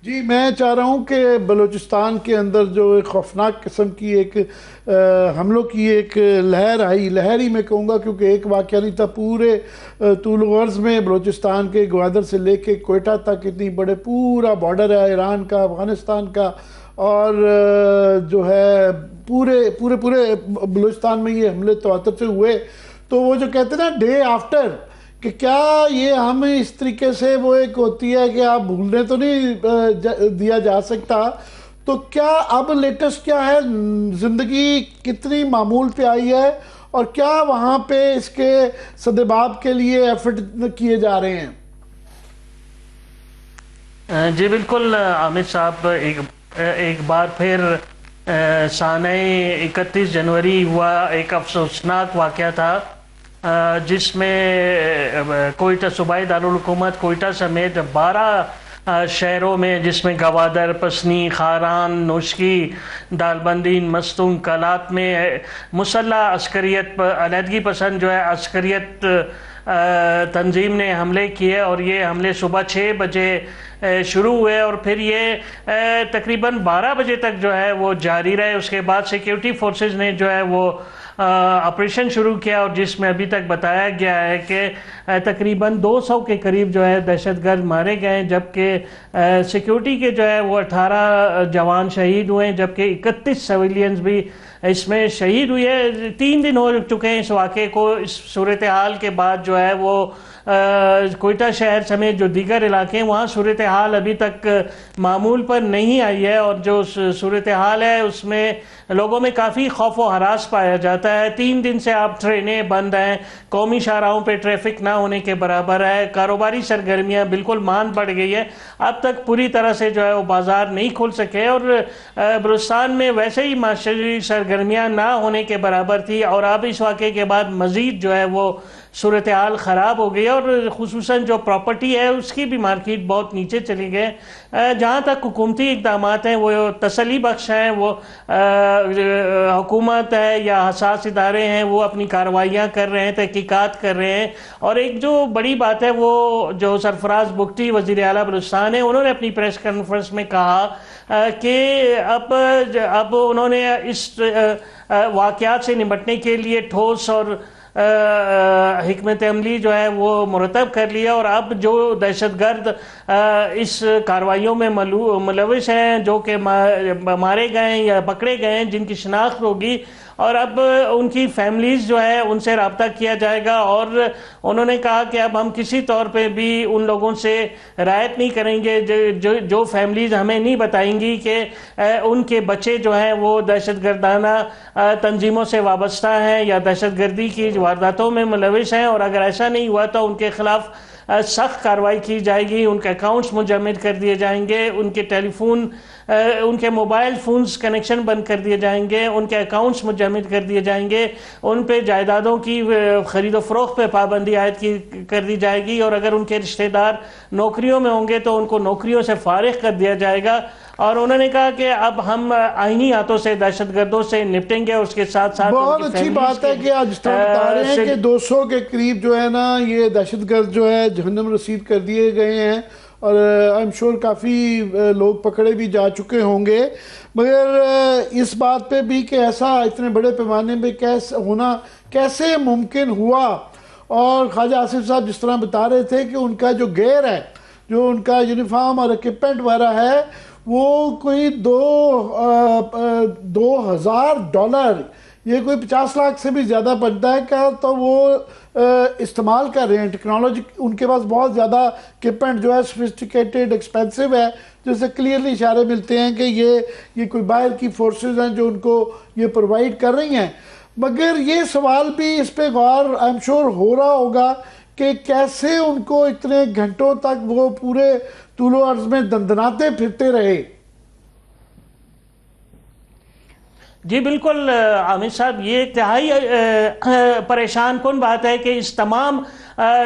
जी, मैं चाह रहा हूँ कि बलूचिस्तान के अंदर जो एक खौफनाक किस्म की एक हमलों की एक लहर आई, लहर ही मैं कहूँगा क्योंकि एक वाक़या नहीं था, पूरे तूल अर्ज़ में बलूचिस्तान के ग्वादर से लेके कोयटा तक इतनी बड़े पूरा बॉर्डर है ईरान का, अफ़गानिस्तान का, और जो है पूरे पूरे पूरे बलूचिस्तान में ये हमले तवातर से हुए। तो वो जो कहते हैं ना डे आफ्टर, कि क्या ये हम इस तरीके से, वो एक होती है कि आप भूलने तो नहीं दिया जा सकता। तो क्या अब लेटेस्ट क्या है, ज़िंदगी कितनी मामूल पे आई है, और क्या वहाँ पे इसके सदेबाब के लिए एफर्ट किए जा रहे हैं? जी बिल्कुल आमिर साहब, एक बार फिर साने 31 जनवरी हुआ एक अफसोसनाक वाक़या था, जिसमें कोयटा सूबाई दारुल हुकूमत कोयटा समेत 12 शहरों में, जिसमें गवादर, पसनी, खारान, नोशकी, दालबंदीन, मस्तूंग, कलात में मुसल्ह अस्करियत अलहदगी पसंद जो है अस्करियत तंजीम ने हमले किए। और ये हमले सुबह 6 बजे शुरू हुए और फिर ये तकरीबन 12 बजे तक जो है वो जारी रहे। उसके बाद सिक्योरिटी फोर्सेस ने जो है वो ऑपरेशन शुरू किया, और जिसमें अभी तक बताया गया है कि तकरीबन 200 के करीब जो है दहशतगर्द मारे गए, जबकि सिक्योरिटी के जो है वो 18 जवान शहीद हुए, जबकि 31 सिविलियंस भी इसमें शहीद हुई है। 3 दिन हो चुके हैं इस वाक़े को। इस सूरत हाल के बाद जो है वो कोयटा शहर समेत जो दीगर इलाके हैं वहाँ सूरत हाल अभी तक मामूल पर नहीं आई है, और जो सूरत हाल है उसमें लोगों में काफ़ी खौफ व हरास पाया जाता है। 3 दिन से आप ट्रेनें बंद हैं, कौमी शाहराहों पे ट्रैफिक ना होने के बराबर है, कारोबारी सरगर्मियाँ बिल्कुल मांद पड़ गई है। अब तक पूरी तरह से जो है वो बाज़ार नहीं खुल सके, और बलूचिस्तान में वैसे ही माशरी सरगर्मियाँ ना होने के बराबर थी, और अब इस वाक़े के बाद मज़ीद जो है वो सूरत हाल ख़राब हो गई, और ख़ुसूसन जो प्रॉपर्टी है उसकी भी मार्केट बहुत नीचे चली गए। जहाँ तक हुकूमती इक़दाम हैं वो तसल्ली बख्श हैं, वो हुकूमत है या हसास इदारे हैं वो अपनी कार्रवाइयाँ कर रहे हैं, तहकीकात कर रहे हैं। और एक जो बड़ी बात है वो जो सरफराज बुगटी वज़ीर आला बलूचिस्तान है, उन्होंने अपनी प्रेस कॉन्फ्रेंस में कहा कि अब उन्होंने इस वाक़यात से निपटने के लिए ठोस और हिकमत अमली जो है वो मुरतब कर लिया, और अब जो दहशतगर्द इस कार्रवाइयों में मुलविस हैं, जो कि मारे गए या पकड़े गए हैं, जिनकी शिनाख्त होगी, और अब उनकी फैमिलीज़ जो है उनसे रब्ता किया जाएगा। और उन्होंने कहा कि अब हम किसी तौर पे भी उन लोगों से रायत नहीं करेंगे जो फैमिलीज़ हमें नहीं बताएंगी कि उनके बच्चे जो हैं वो दहशतगर्दाना तंजीमों से वाबस्ता हैं या दहशतगर्दी की वारदातों में मुलविस हैं, और अगर ऐसा नहीं हुआ तो उनके ख़िलाफ़ सख्त कार्रवाई की जाएगी। उनके अकाउंट्स मुजम्मिद कर दिए जाएंगे, उनके टेलीफोन उनके मोबाइल फ़ोन्स कनेक्शन बंद कर दिए जाएंगे, उनके अकाउंट्स मुजम्मिद कर दिए जाएंगे, उन पे जायदादों की ख़रीदो फ़रोख्त पे पाबंदी आयद कर दी जाएगी, और अगर उनके रिश्तेदार नौकरियों में होंगे तो उनको नौकरियों से फ़ारिग कर दिया जाएगा। और उन्होंने कहा कि अब हम आईनी हाथों से दहशतगर्दों से निपटेंगे। उसके साथ साथ बहुत अच्छी बात है कि आज इस तरह बता रहे हैं कि 200 के करीब जो है ना ये दहशतगर्द जो है जहन्नम रसीद कर दिए गए हैं, और आई एम श्योर काफ़ी लोग पकड़े भी जा चुके होंगे। मगर इस बात पे भी कि ऐसा इतने बड़े पैमाने पे कैसे मुमकिन हुआ। और ख्वाजा आसिफ साहब जिस तरह बता रहे थे कि उनका जो गेयर है, जो उनका यूनिफॉर्म और इक्विपमेंट वगैरह है, वो कोई 2000 डॉलर, ये कोई 50 लाख से भी ज़्यादा बनता है क्या, तो वो इस्तेमाल कर रहे हैं टेक्नोलॉजी। उनके पास बहुत ज़्यादा इक्विपमेंट जो है सोफिस्टिकेटेड एक्सपेंसिव है, जिससे क्लियरली इशारे मिलते हैं कि ये कोई बाहर की फोर्सेस हैं जो उनको ये प्रोवाइड कर रही हैं। मगर ये सवाल भी इस पे गौर आई एम श्योर हो रहा होगा कि कैसे उनको इतने घंटों तक वो पूरे तूलो अर्ज में दंदनाते फिरते रहे। जी बिल्कुल आमिर साहब, ये इंतहाई परेशान कुन बात है कि इस तमाम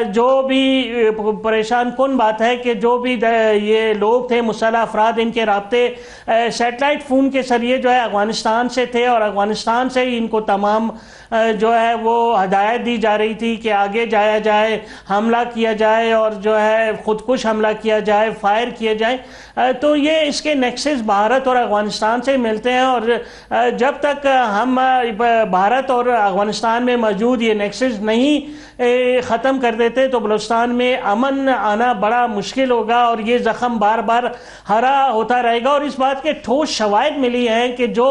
जो भी परेशान कौन बात है कि जो भी ये लोग थे मुसल्लह अफराद, इनके राब्ते सैटेलाइट फ़ोन के जरिए जो है अफ़गानिस्तान से थे और अफ़गानिस्तान से ही इनको तमाम जो है वो हदायत दी जा रही थी कि आगे जाया जाए, हमला किया जाए और जो है ख़ुदकुश हमला किया जाए, फायर किए जाए। तो ये इसके नेक्सेस भारत और अफ़गानिस्तान से मिलते हैं और जब तक हम भारत और अफ़गानिस्तान में मौजूद ये नेक्सेस नहीं ख़त्म कर देते तो बलूचिस्तान में अमन आना बड़ा मुश्किल होगा और ये ज़ख़म बार बार हरा होता रहेगा। और इस बात के ठोस शवाहिद मिली हैं कि जो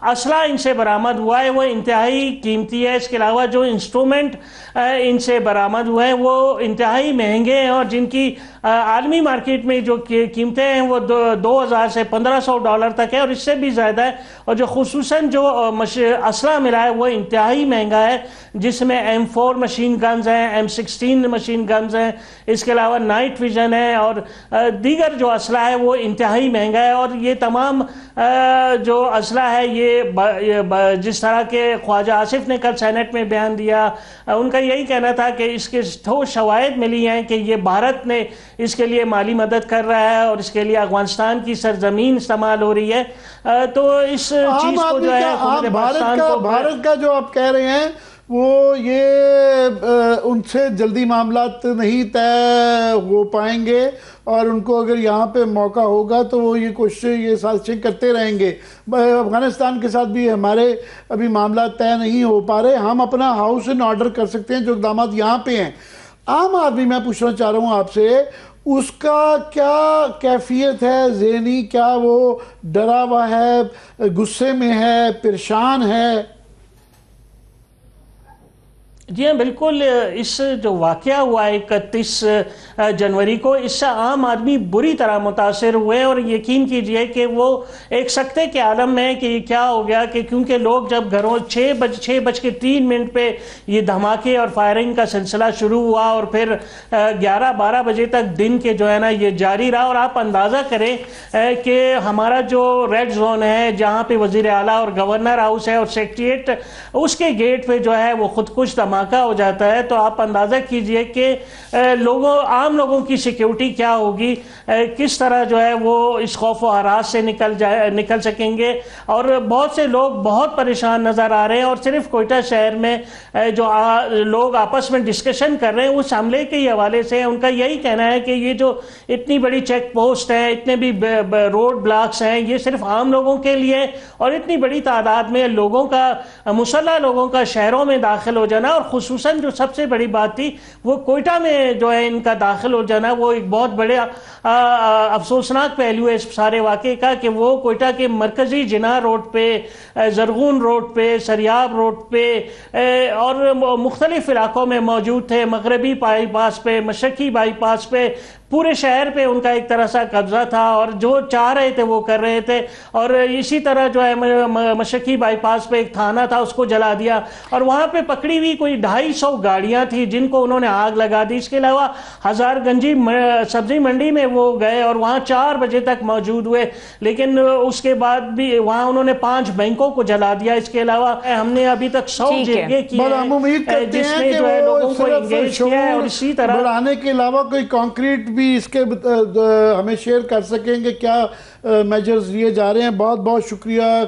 असला इनसे बरामद हुआ है वो इंतहाई कीमती है। इसके अलावा जो इंस्ट्रूमेंट इनसे बरामद हुए हैं वो इंतहाई महंगे हैं और जिनकी आलमी मार्केट में जो कीमतें हैं वो 2000 से $1500 तक है और इससे भी ज़्यादा है। और जो खुसूसन जो असला मिला है वो इंतहाई महंगा है, जिसमें M4 मशीन गन्स हैं, M16 मशीन गन्स हैं, इसके अलावा नाइट विजन है और दीगर जो असला है वो इंतहाई महंगा है। और ये तमाम जो असला है ये जिस तरह के ख्वाजा आसिफ ने कल सेनेट में बयान दिया, उनका यही कहना था कि इसके ठोस शवाहिद मिली हैं कि ये भारत ने इसके लिए माली मदद कर रहा है और इसके लिए अफगानिस्तान की सरजमीन इस्तेमाल हो रही है। तो इस चीज़ को जो है भारत का जो आप कह रहे हैं वो ये उनसे जल्दी मामलात नहीं तय हो पाएंगे और उनको अगर यहाँ पे मौका होगा तो वो ये कोशिशें ये साजिशें करते रहेंगे। अफ़गानिस्तान के साथ भी हमारे अभी मामला तय नहीं हो पा रहे, हम अपना हाउस इन ऑर्डर कर सकते हैं जो इक़दाम यहाँ पे हैं। आम आदमी, मैं पूछना चाह रहा हूँ आपसे, उसका क्या कैफियत है ज़हनी, क्या वो डरा हुआ है, गुस्से में है, परेशान है? जी हाँ, बिल्कुल। इस जो वाक़या हुआ 31 जनवरी को, इससे आम आदमी बुरी तरह मुतासर हुए और यकीन कीजिए कि वो एक सकते के आलम में कि क्या हो गया कि क्योंकि लोग जब घरों 6:03 पे ये धमाके और फायरिंग का सिलसिला शुरू हुआ और फिर 11-12 बजे तक दिन के जो है ना ये जारी रहा। और आप अंदाज़ा करें कि हमारा जो रेड जोन है जहाँ पे वज़ीर आला और गवर्नर हाउस है और सेक्रेटेरिएट, उसके गेट पे जो है वो खुदकुश धमाका हो जाता है। तो आप अंदाज़ा कीजिए कि आम लोगों की सिक्योरिटी क्या होगी, किस तरह जो है वो इस खौफ व हरास से निकल सकेंगे। और बहुत से लोग बहुत परेशान नज़र आ रहे हैं और सिर्फ कोयटा शहर में जो लोग आपस में डिस्कशन कर रहे हैं उस हमले के ही हवाले से उनका यही कहना है कि ये जो इतनी बड़ी चेक पोस्ट है, इतने भी रोड ब्लॉक्स हैं, ये सिर्फ आम लोगों के लिए और इतनी बड़ी तादाद में लोगों का, मुसल्लह लोगों का शहरों में दाखिल हो जाना और खुसूसन जो सबसे बड़ी बात थी वो कोयटा में जो है इनका दाखिल हो जाना, वो एक बहुत बड़े अफसोसनाक पहलू है इस सारे वाक़े का कि वो कोयटा के मरकज़ी जिना रोड पे, जरगून रोड पे, सरियाब रोड पे और मुख्तलिफ इलाकों में मौजूद थे। मगरबी बाईपास पे, मशरक़ी बाईपास पे, पूरे शहर पे उनका एक तरह सा कब्जा था और जो चाह रहे थे वो कर रहे थे। और इसी तरह जो है मशरक़ी बाईपास पे एक थाना था, उसको जला दिया और वहाँ पे पकड़ी हुई कोई 250 गाड़ियाँ थी जिनको उन्होंने आग लगा दी। इसके अलावा हज़ारगंजी सब्ज़ी मंडी में वो गए और वहाँ 4 बजे तक मौजूद हुए, लेकिन उसके बाद भी वहाँ उन्होंने 5 बैंकों को जला दिया। इसके अलावा हमने अभी तक 100 जगह की है जिसमें जो है लोगों को इंगेज किया है। और इसी तरह बढ़ाने के अलावा कोई कॉन्क्रीट भी इसके हमें शेयर कर सकेंगे क्या मेजर्स लिए जा रहे हैं? बहुत बहुत शुक्रिया